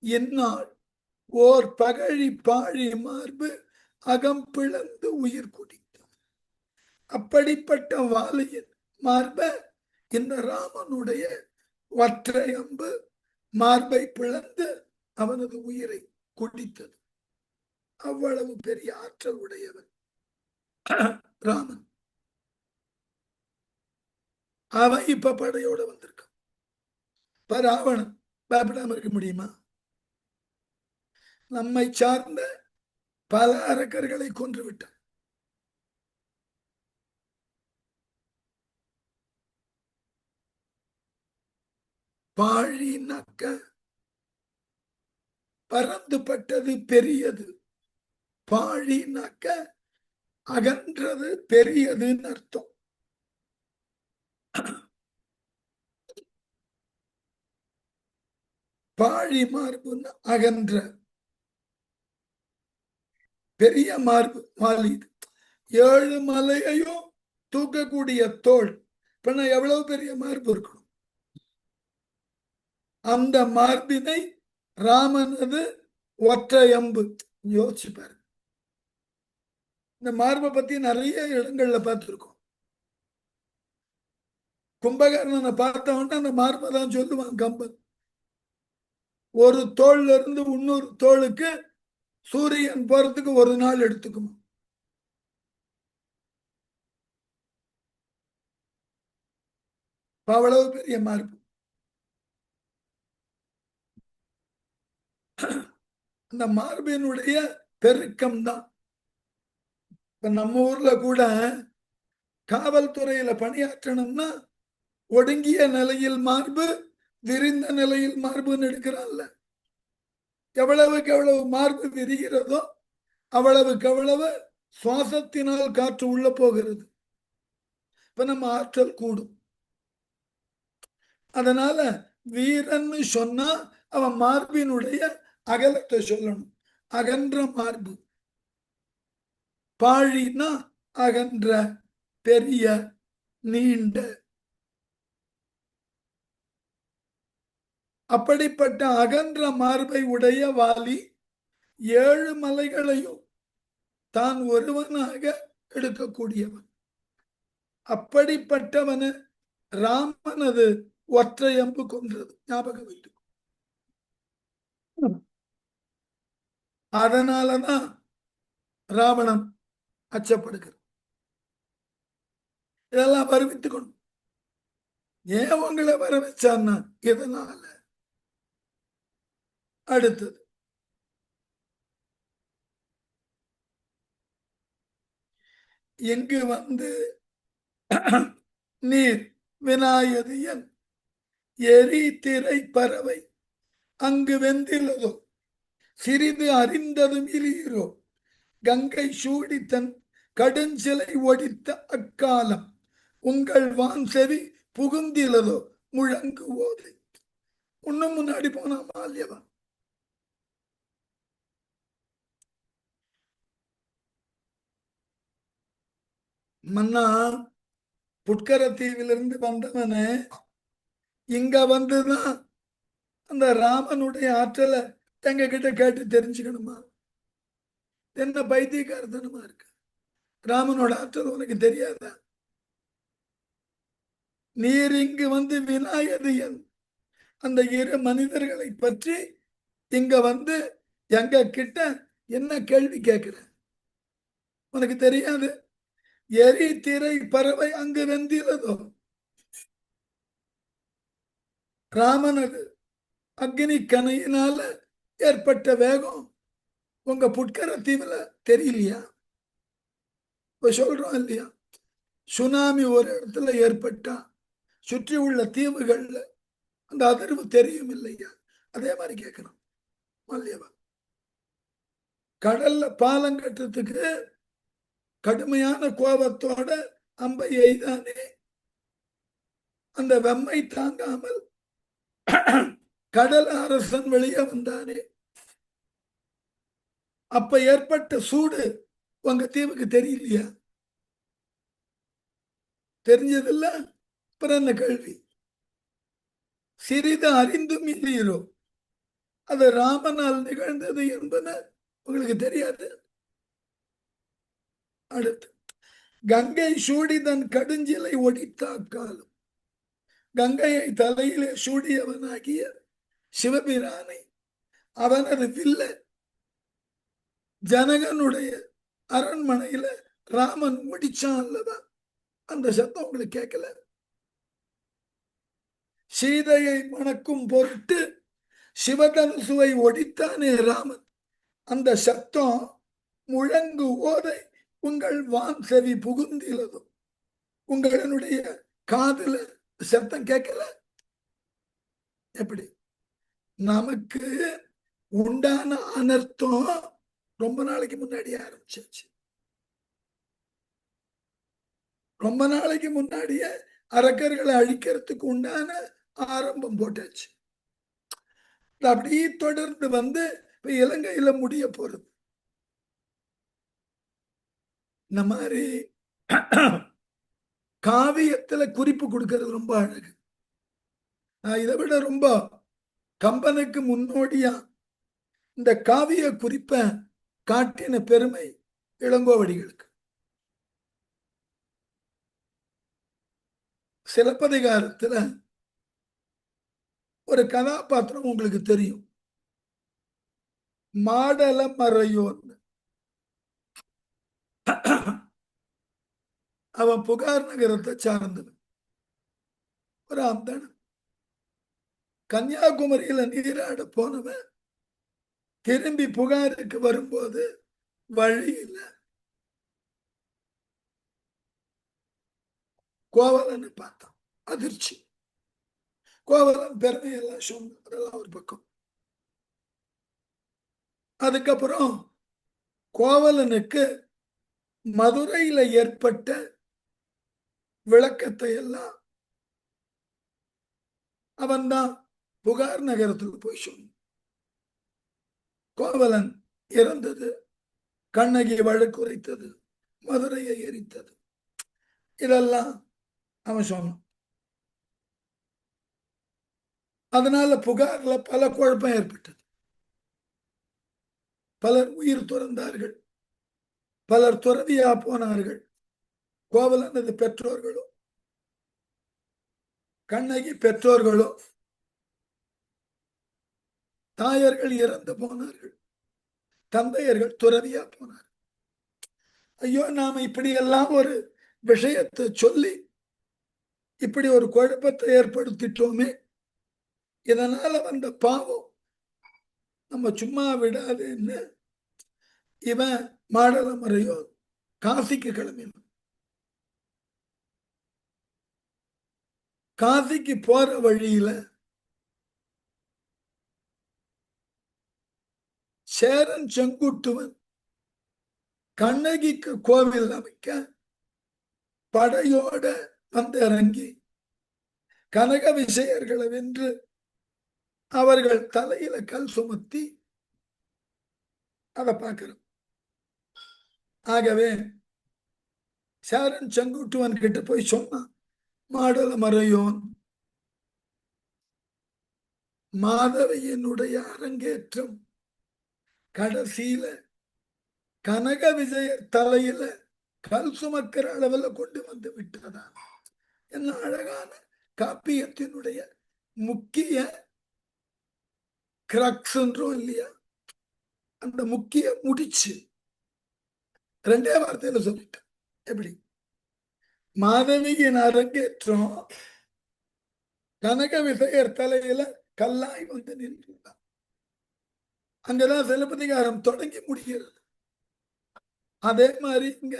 என்னால் ஓர் பகழி பாழி மார்பு அகம் பிளந்து உயிர் குடித்தது. அப்படிப்பட்ட வாலியின் மார்ப இந்த ராமனுடைய ஒற்றை அம்பு மார்பை பிளந்து அவனது உயிரை குடித்தது. அவ்வளவு பெரிய ஆற்றல் உடையவன் ராமன். அவன் இப்ப படையோட வந்திருக்கான். ராவணன் பயப்படாம இருக்க முடியுமா? நம்மை சார்ந்த பல அரக்கர்களை கொன்று விட்டான். பாழினாக்க பறந்துபட்டது, பெரியது. பாழினாக்க அகன்றது, பெரியதுன்னு அர்த்தம். பாழி மார்புன்னு அகன்ற, பெரிய மார்பு மாலி. 7 மலையையும் தூக்கக்கூடிய தோல். இப்ப எவ்வளவு பெரிய மார்பு இருக்கணும். அந்த மார்பினை ராமனது ஒற்றையம்பு. யோசிச்சு பாரு. இந்த மார்பை பத்தி நிறைய இடங்கள்ல பார்த்திருக்கோம். கும்பகர்ணனை பார்த்தவன் அந்த மார்பை தான் சொல்லுவான் கம்பன். ஒரு தோல்ல இருந்து இன்னொரு தோளுக்கு சூரியன் போறதுக்கு 1 நாள் எடுத்துக்குமா. அவ்வளவு பெரிய மார்பு. அந்த மார்பினுடைய பெருக்கம் தான். இப்ப நம்ம ஊர்ல கூட காவல்துறையில பணியாற்றணும்னா ஒடுங்கிய நிலையில் மார்பு, விரிந்த நிலையில் மார்புன்னு எடுக்கிறான்ல. எவ்வளவுக்கு எவ்வளவு மார்பு விரிகிறதோ அவ்வளவுக்கு அவ்வளவு சுவாசத்தினால் காற்று உள்ள போகிறது. இப்ப நம்ம ஆற்றல் கூடும். அதனால வீரன்னு சொன்னா அவன் மார்பினுடைய அகலத்தை சொல்லணும். அகன்ற மார்பு. பாழினா அகன்ற, பெரிய, நீண்ட. அப்படிப்பட்ட அகன்ற மார்பை உடைய வாலி 7 மலைகளையும் தான் ஒருவனாக எடுக்கக்கூடியவன். அப்படிப்பட்டவனு ராமனது ஒற்றையம்பு கொன்றது. ஞாபகம் வைத்து. அதனாலதான் ராவணன் அச்சப்படுகிறது. இதெல்லாம் வருவித்துக் கொண்டு ஏன் உங்களை வர வச்சான்னா இதனால. அடுத்தது எங்கு நீர் வினாயதியன் எரி திரை பறவை அங்கு வெந்திலதோ சிறிது அறிந்ததும் இலீரோ கங்கை சூடி தன் கடுஞ்சிலை ஒடித்த அக்காலம் உங்கள் வான் செவி புகுந்திலதோ முழங்கு ஓதை. இன்னும் முன்னாடி போனா மால்யவன். மன்னா புட்கர தீவிலிருந்து வந்தவனு இங்க வந்துதான் அந்த ராமனுடைய ஆற்றலை எங்க கிட்ட கேட்டு தெரிஞ்சுக்கணுமா? என்ன பைத்தியக்காரத்தனமா இருக்கு. ராமனோட ஆற்றல் உனக்கு தெரியாதா? நீர் இங்கு விநாயகன் அந்த 2 மனிதர்களை பற்றி இங்க எங்க கிட்ட என்ன கேள்வி கேட்கிற? உனக்கு தெரியாது? எரி திரை பறவை அங்கு வெந்திலதோ. ராமனது அக்னி கணையினால ஏற்பட்ட வேகம் உங்க புட்கர தீவுல தெரியலையா? இப்ப சொல்றோம் இல்லையா, சுனாமி ஒரு இடத்துல ஏற்பட்டா சுற்றி உள்ள தீவுகள்ல அந்த அதிர்வு தெரியும் இல்லையா? அதே மாதிரி கேட்கணும். மல்லியவன் கடல்ல பாலம் கட்டுறதுக்கு கடுமையான கோபத்தோட அம்பை எய்தானே. அந்த வெம்மை தாங்காமல் கடல் அரசன் வெளியே வந்தானே. அப்ப ஏற்பட்ட சூடு உங்க தீவுக்கு தெரியலையா? தெரிஞ்சதில்ல. அப்புறம் என்ன கேள்வி? சிறிது அறிந்தும் இல்லையோ அது ராமனால் நிகழ்ந்தது என்பது உங்களுக்கு தெரியாது. அடுத்து கங்கை சூடி தன் கடுஞ்சிலை ஒடித்தாக்காலும் கங்கையை தலையிலே சூடியவனாகிய சிவபிரானை அவனது வில்ல ஜனகனுடைய அரண்மனையில ராமன் முடிச்சான் அல்லவா? அந்த சத்தம் உங்களுக்கு கேட்கல? சீதையை மணக்கும் பொருட்டு சிவதனுசுவை ஒடித்தானே ராமன். அந்த சத்தம் முழங்கு ஓதை உங்கள் வான் செவி புகுந்திலதோ, உங்களுடைய காதுல சத்தம் கேட்கல. எப்படி? நமக்கு உண்டான அனர்த்தம் ரொம்ப நாளைக்கு முன்னாடி ஆரம்பிச்சாச்சு. ரொம்ப நாளைக்கு முன்னாடியே அரக்கர்களை அழிக்கிறதுக்கு உண்டான ஆரம்பம் போட்டாச்சு. அப்படி தொடர்ந்து வந்து இப்ப இலங்கையில முடிய போறது. இந்த மாதிரி காவியத்துல குறிப்பு கொடுக்கிறது ரொம்ப அழகு. இதை விட ரொம்ப கம்பனுக்கு முன்னோடியா இந்த காவிய குறிப்பை காட்டின பெருமை இளங்கோவடிகளுக்கு. சிலப்பதிகாரத்துல ஒரு கதாபாத்திரம் உங்களுக்கு தெரியும், மாடல மறையோன். அவன் புகார் நகரத்தை சார்ந்தவன், ஒரு அந்தணன். கன்னியாகுமரியில நீராட போனவன் திரும்பி புகாருக்கு வரும்போது வழியில் கோவலன்னு பார்த்தான். அதிர்ச்சி. கோவலன் பெருமையெல்லாம் சொன்னதெல்லாம் ஒரு பக்கம். அதுக்கப்புறம் கோவலனுக்கு மதுரையில ஏற்பட்ட விளக்கத்தை எல்லாம் அவன் தான் புகார் நகரத்துக்கு போய் சொன்னான். கோவலன் இறந்தது, கண்ணகி வழக்குரைத்தது, மதுரையை எரித்தது, இதெல்லாம் அவன் சொன்னான். அதனால புகார்ல பல குழப்பம் ஏற்பட்டது. பலர் உயிர் துறந்தார்கள், பலர் துறவியா போனார்கள். கோவலனது பெற்றோர்களோ கண்ணகி பெற்றோர்களோ தாயர்கள் இறந்து போனார்கள், தந்தையர்கள் துறவியா போனார்கள். ஐயோ, நாம இப்படி எல்லாம் ஒரு விஷயத்தை சொல்லி இப்படி ஒரு குழப்பத்தை ஏற்படுத்திட்டோமே, இதனால வந்த பாவம் நம்ம சும்மா விடாதுன்னு இவன் மாடல மறையோ காசிக்கு கிளம்பினான். காசிக்கு போற வழியில சேரன் செங்குட்டுவன் கண்ணகிக்கு கோவில் அமைக்க படையோட வந்து இறங்கி கனக விசையர்களை வென்று அவர்கள் தலையில கல் சுமத்தி அதை பார்க்கிறோம். ஆகவே சேரன் செங்குட்டுவன் கிட்ட போய் சொன்னான், மாடல மறையோன், மாதவியினுடைய அரங்கேற்றம் கடைசியில கனக விஜய தலையில கல் சுமக்கிற அளவில் கொண்டு வந்து விட்டதா. என்ன அழகான காப்பியத்தினுடைய முக்கிய கிரக்ஸ்ன்றோம் இல்லையா, அந்த முக்கிய முடிச்சு ரெண்டே வார்த்தையில சொல்லிட்டேன். எப்படி? மாதவியின் அரங்கேற்றம் கனக விசையர் தலையில கல்லாய் வந்து நின்றார். அங்கதான் சிலப்பதிகாரம் தொடங்கி முடிகிறது. அதே மாதிரி இங்க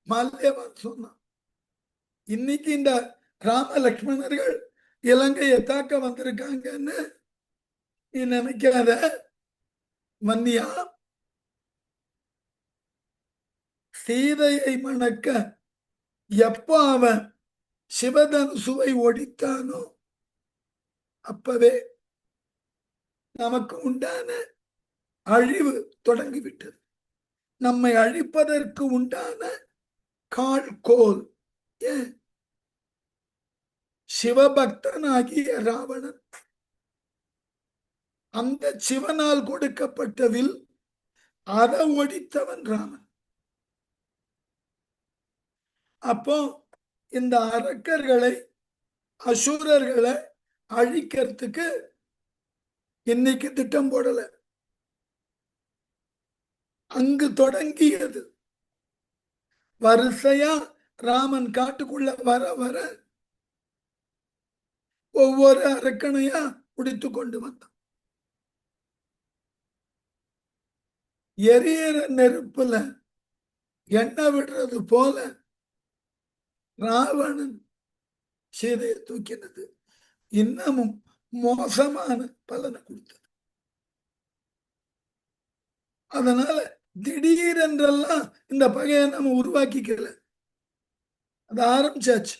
மல்லேவன் சொன்னான், இன்னைக்கு இந்த ராம லக்ஷ்மணர்கள் இலங்கையை தாக்க வந்திருக்காங்கன்னு நீ நினைக்காத மன்னியா. சீதையை மணக்க எப்ப அவன் சிவதனுசுவை ஒடித்தானோ அப்பவே நமக்கு உண்டான அழிவு தொடங்கிவிட்டது. நம்மை அழிப்பதற்கு உண்டான கால்கோல் சிவபக்தனாகிய ராவணன், அந்த சிவனால் கொடுக்கப்பட்ட வில், அதை ஒடித்தவன் ராமன். அப்போ இந்த அரக்கர்களை அசுரர்களை அழிக்கிறதுக்கு இன்னைக்கு திட்டம் போடல, அங்கு தொடங்கியது. வரிசையா ராமன் காட்டுக்குள்ள வர வர ஒவ்வொரு அரக்கனையா முடித்து கொண்டு வந்தான். எரியற நெருப்புல எண்ணெய் விடுறது போல ராவணன் சீதையை தூக்கினது இன்னமும் மோசமான பலனை கொடுத்தது. அதனால திடீரென்றெல்லாம் இந்த பகையை நம்ம உருவாக்கிக்கல, அது ஆரம்பிச்சாச்சு,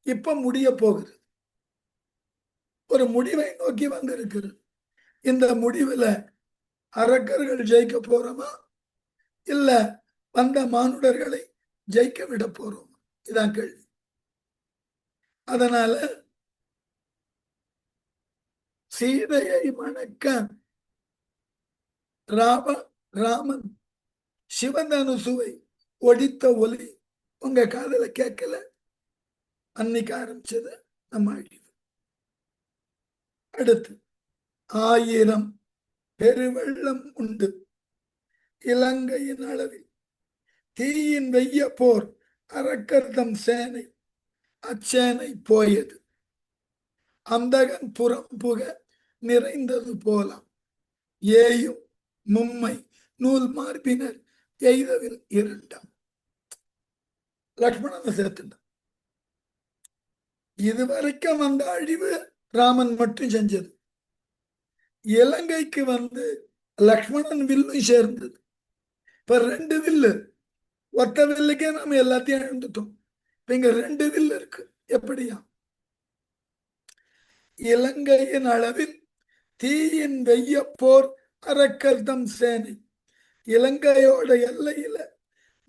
இப்ப முடிய போகுது, ஒரு முடிவை நோக்கி வந்திருக்கிறது. இந்த முடிவுல அரக்கர்கள் ஜெயிக்க போறோமா இல்ல வந்த மானுடர்களை ஜெயிக்க விட போறோம், இதான் கேள்வி. அதனால சீதையை மணக்க ராமன் சிவதனுசுவை ஒடித்த ஒலி உங்க காதல கேட்கல, அன்னைக்கு ஆரம்பிச்சது நம்ம அழிவு. அடுத்து 1000 பெருவெள்ளம் உண்டு இலங்கையின் அளவில் தீயின் வெய்ய போர் அரக்கர்தம் சேனை அச்சேனை போயது அந்தகன் புறம் புக நிறைந்தது போலாம் ஏயும் மும்மை நூல் மார்பினர் எய்தவில் 2 லக்ஷ்மணனை சேர்த்துட்டான். இதுவரைக்கும் அந்த அழிவு ராமன் மட்டும் செஞ்சது. இலங்கைக்கு லக்ஷ்மணன் வில்லும் சேர்ந்தது. இப்ப 2 வில்லு, ஒத்த வில்லுக்கே நம்ம எல்லாத்தையும் இழந்துட்டோம். இங்க 2 வில்லு இருக்கு. எப்படியா? இலங்கையின் அளவில் தீயின் வெய்ய போர் அரக்கர்தம் சேனை, இலங்கையோட எல்லையில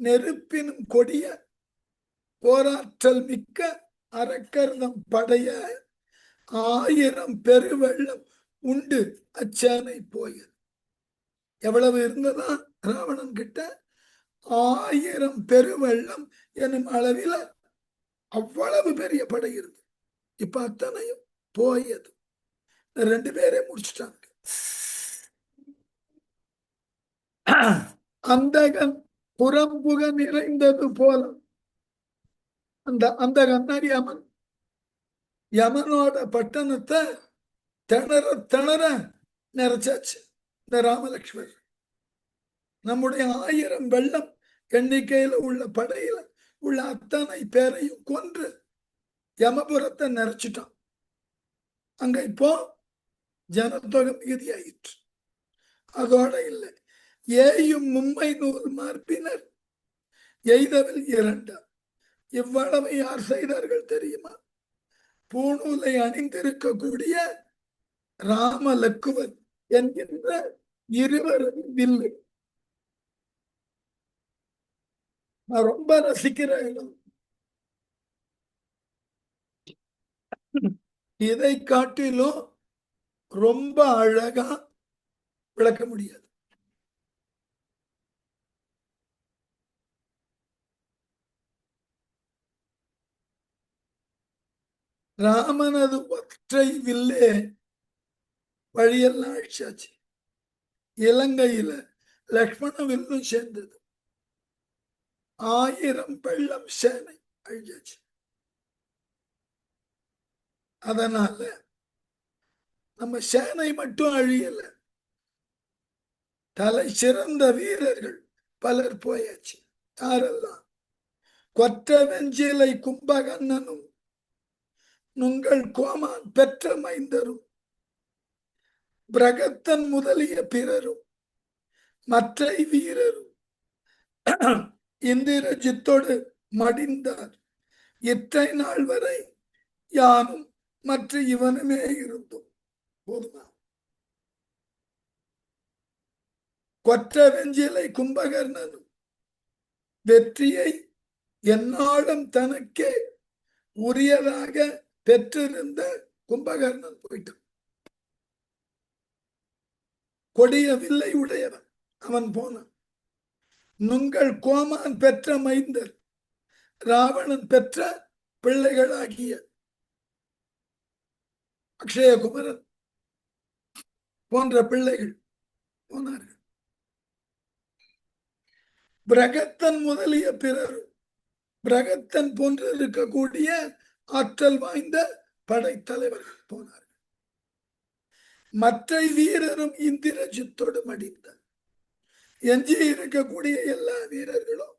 நெருப்பினும் கொடிய போராற்றல் மிக்க அரக்கர்தம் படைய 1000 பெருவெள்ளம் உண்டு அச்சேனை போயது. எவ்வளவு இருந்ததா ராவணன் கிட்ட? 1000 பெருவெள்ளம் எனும் அளவில் அவ்வளவு பெரிய படை இருந்து இப்ப அத்தனையும் போயது. 2 பேரே முடிச்சுட்டாங்க. அந்தகன் புறம்புக நிறைந்தது போல, அந்தகன் யமன், யமனோட பட்டணத்தை திணற திணற நிறைச்சாச்சு இந்த ராமலட்சுமர். நம்முடைய 1000 வெள்ளம் எண்ணிக்கையில உள்ள படையில உள்ள அத்தனை பேரையும் கொன்று யமபுரத்தை நிறைச்சிட்டான். அங்க இப்போ ஜனத்தொகை மிகுதியாயிற்று. அதோட இல்லை, ஏயும் மும்மை நூல் மார்பினர் எய்தவில் 2. இவ்வளவு யார் செய்தார்கள் தெரியுமா? பூணூலை அணிந்திருக்கக்கூடிய ராம லக்குவன் என்கின்ற 2 வில்லு. நான் ரொம்ப ரசிக்கிற இடம். இதை காட்டிலும் ரொம்ப அழகா விளக்க முடியாது. ராமனது ஒற்றை வில்லே வழியெல்லாம் அழிச்சாச்சு. இலங்கையில லக்ஷ்மண வில்லும் சேர்ந்தது. 1000 வெள்ளம் சேனை அழிச்சாச்சு. அதனால நம்ம சேனை மட்டும் அழியல, தலை சிறந்த வீரர்கள் பலர் போயாச்சு. யாரெல்லாம்? கொற்ற வெஞ்சிலை கும்பகண்ணனும் நுங்கள் கோமான் பெற்ற மைந்தரும் பிரகத்தன் முதலிய பிறரும் மற்றை வீரரும் இந்திரஜித்தோடு மடிந்தார். இற்றை நாள் வரை யானும் மற்ற இவனுமே இருந்தும். போதுமா? கொற்ற வெஞ்சிலை கும்பகர்ணனும் வெற்றியை எந்நாளும் தனக்கே உரியதாக பெற்றிருந்த கும்பகர்ணன் போயிட்டான். கொடிய வில்லை உடையவன் அவன் போனான். நுங்கள் கோமான் பெற்ற மைந்தர், ராவணன் பெற்ற பிள்ளைகளாகிய அக்ஷயகுமரன் போன்ற பிள்ளைகள் போனார்கள். பிரகத்தன் முதலிய பிறரும் பிரகத்தன் போன்று இருக்கக்கூடிய ஆற்றல் வாய்ந்த படைத்தலைவர்கள் போனார்கள். மற்ற வீரரும் இந்திரஜித்தோடு மடிந்தார். எஞ்சி இருக்கக்கூடிய எல்லா வீரர்களும்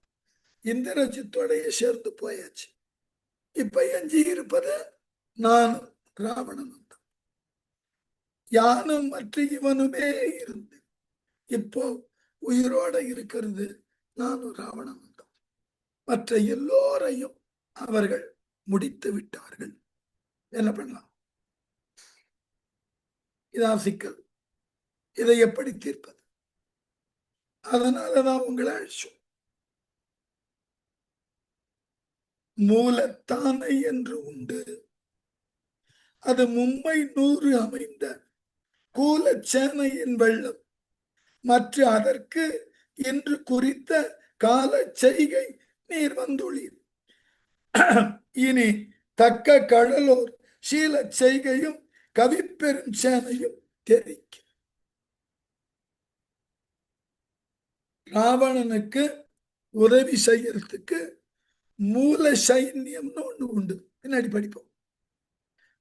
இந்திரஜித்தோடைய சேர்ந்து போயாச்சு. இப்ப எஞ்சி இருப்பது நானும் ராவணனும் தான். யானும் மற்ற இவனுமே இருந்து இப்போ உயிரோட இருக்கிறது நானும் ராவணனும் தான். மற்ற எல்லோரையும் அவர்கள் முடித்து விட்டார்கள். என்ன பண்ணலாம்? இதான் சிக்கல். இதை எப்படி தீர்ப்பது? அதனாலதான் உங்களை அழைச்சோம். மூலத்தானை என்று உண்டு, அது மும்மை 100 அமைந்த கூலச்சேனையின் வெள்ளம். மற்ற அதற்கு இன்று குறித்த கால செய்கை நீர் வந்துள்ளீர். இனி தக்க கடலோர் சீல செய்கையும் கவிப்பெரும் சேனையும் தெரிக்க. ராவணனுக்கு உதவி செய்யறதுக்கு மூல சைன்யம்னு ஒண்ணு உண்டு. பின்னாடி படிப்போம்.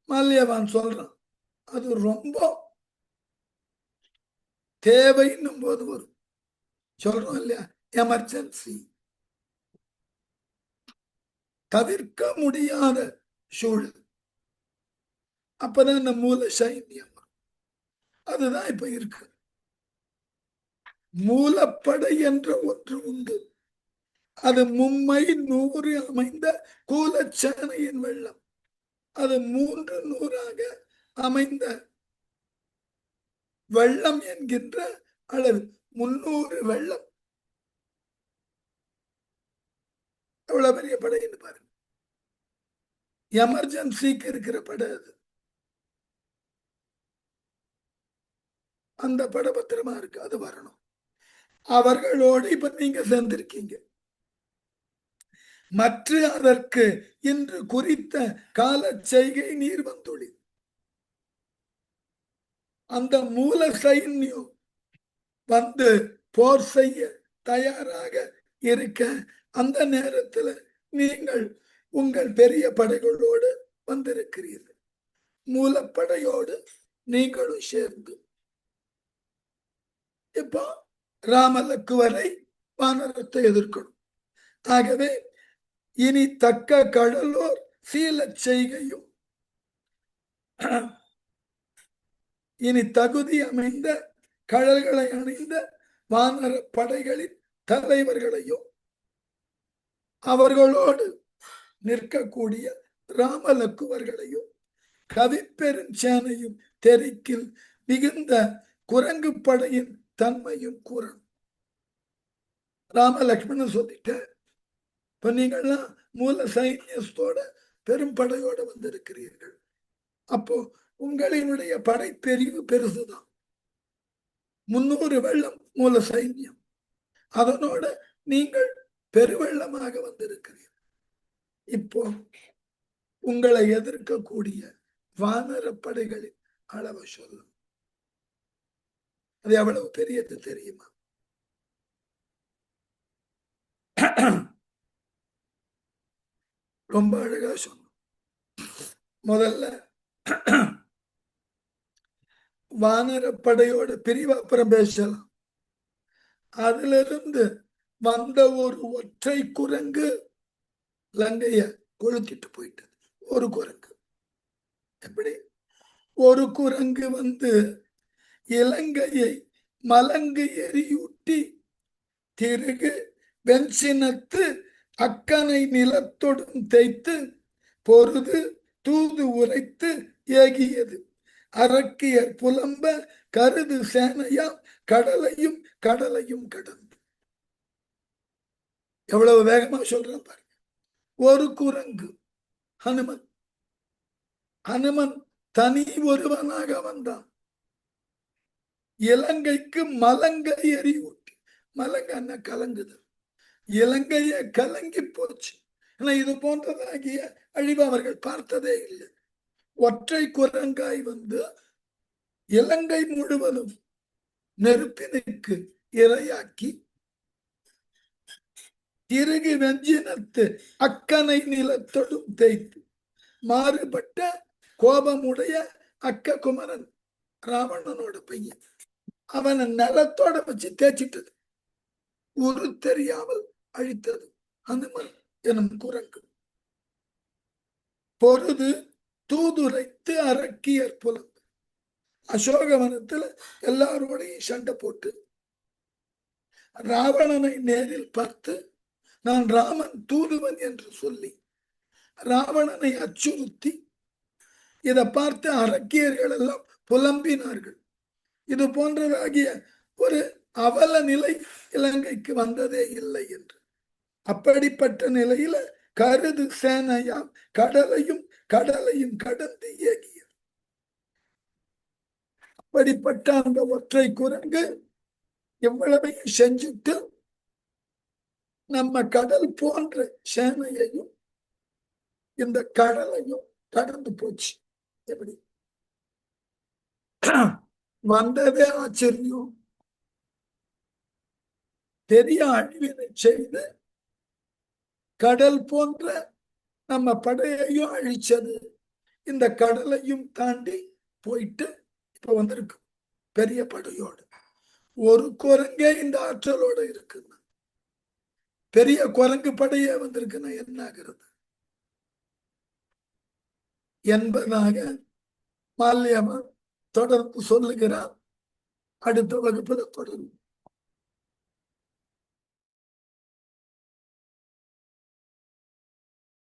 மல்யவான் சொல்றான், அது ரொம்ப தேவைன்னும் போது வரும். சொல்றோம் இல்லையா, எமர்ஜென்சி, தவிர்க்க முடியாத சூழல், அப்பதான் இந்த மூல சைன்யம். அதுதான் இப்ப இருக்கு. மூலப்படை என்ற ஒன்று உண்டு, அது மும்மை 100 அமைந்த கூலச்சேனையின் வெள்ளம். அது 300 அமைந்த வெள்ளம் என்கின்ற அளவு, 300 வெள்ளம். எவ்வளவு பெரிய படைன்னு பாருங்க. எமர்ஜென்சிக்கு இருக்கிற படை அது. அந்த படை பத்திரமா இருக்கு, அது வரணும். அவர்களோடு இப்ப நீங்க சேர்ந்திருக்கீங்க. மற்ற அதற்கு இன்று குறித்த கால செய்கை நீர் வந்துள்ளி. அந்த மூல சைன்யம் வந்து போர் செய்ய தயாராக இருக்க அந்த நேரத்தில் நீங்கள் உங்கள் பெரிய படைகளோடு வந்திருக்கிறீர்கள். மூலப்படையோடு நீங்களும் சேர்ந்து இப்போ ராமலக்குவரை வானரத்தை எதிர்க்கணும். ஆகவே இனி தக்க கடலோர் சீல செய்கையும் இனி தகுதி அமைந்த கடல்களை அணிந்த வானர படைகளின் தலைவர்களையும் அவர்களோடு நிற்கக்கூடிய ராமலக்குவர்களையும் கவிப்பெருஞ்சேனையும் தெரிக்கில் மிகுந்த குரங்கு படையின் தன்மையும் கூறணும். ராமலக்ஷ்மணன் சொல்லிட்ட. இப்ப நீங்கள்லாம் மூல சைன்யத்தோட பெரும் படையோட வந்திருக்கிறீர்கள். அப்போ உங்களினுடைய படை பிரிவு பெருசுதான். 300 வெள்ளம் மூல சைன்யம், அதனோட நீங்கள் பெருவெள்ளமாக வந்திருக்கிறீர்கள். இப்போ உங்களை எதிர்க்கக்கூடிய வானர படைகளின் அளவை சொல்லும். அது எவ்வளவு பெரியது தெரியுமா? ரொம்ப அழகா சொன்னோம். முதல்ல வானர படையோட பிரிவு அப்புறம் பேசலாம். அதுல இருந்து வந்த ஒரு ஒற்றை குரங்கு லங்கைய கொளுத்திட்டு போயிட்டது. ஒரு குரங்கு. எப்படி? ஒரு குரங்கு வந்து இலங்கையை மலங்கு எரியூட்டி திருகு வெஞ்சினத்து அக்கனை நிலத்தொடும் தேய்த்து பொருது தூது உரைத்து ஏகியது. அரக்கியர் புலம்ப கருது சேனையா கடலையும் கடலையும் கடந்து. எவ்வளவு வேகமா சொல்றேன் பாருங்க. ஒரு குரங்கு ஹனுமன். ஹனுமன் தனி ஒருவனாக வந்தான். இலங்கைக்கு மலங்கை எரியூட்டி. மலங்க கலங்குது. இலங்கைய கலங்கி போச்சு. இது போன்றதாகிய அழிவு அவர்கள் பார்த்ததே இல்லை. ஒற்றை குரங்காய் வந்து இலங்கை முழுவதும் நெருப்பினுக்கு இரையாக்கி திருகி வெஞ்சினத்து அக்கனை நிலத்தொடும் தேய்த்து. மாறுபட்ட கோபமுடைய அக்க குமரன் ராவணனோட பையன். அவனை நிலத்தோட வச்சு தேய்ச்சிட்டது. உரு தெரியாமல் அழித்தது. அனுமன் எனும் குரங்கு பொருது தூதுரைத்து அரக்கியர் புலம்பு. அசோகவனத்துல எல்லாரோடையும் சண்டை போட்டு ராவணனை நேரில் பார்த்து நான் ராமன் தூதுவன் என்று சொல்லி ராவணனை அச்சுறுத்தி இதை பார்த்து அரக்கியர்கள் எல்லாம் புலம்பினார்கள். இது போன்றதாகிய ஒரு அவல நிலை இலங்கைக்கு வந்ததே இல்லை என்று. அப்படிப்பட்ட நிலையில கருது சேனையாம் கடலையும் கடலையும் கடந்து ஏகிய அப்படிப்பட்ட அந்த ஒற்றை குரங்கு எவ்வளவையும் செஞ்சுட்டு நம்ம கடல் போன்ற சேனையையும் இந்த கடலையும் கடந்து போச்சு. எப்படி வந்ததே ஆச்சரியம். பெரிய அழிவினை செய்து கடல் போன்ற நம்ம படையையும் அழிச்சது. இந்த கடலையும் தாண்டி போயிட்டு இப்ப வந்திருக்கு பெரிய படையோடு. ஒரு குரங்கே இந்த ஆற்றலோட இருக்குன்னா பெரிய குரங்கு படையே வந்திருக்குன்னா என்ன ஆகிறது என்பதாக மால்யமா தொடர்ந்து சொல்லுகிறார். அடுத்த வகுப்புல தொடரும்.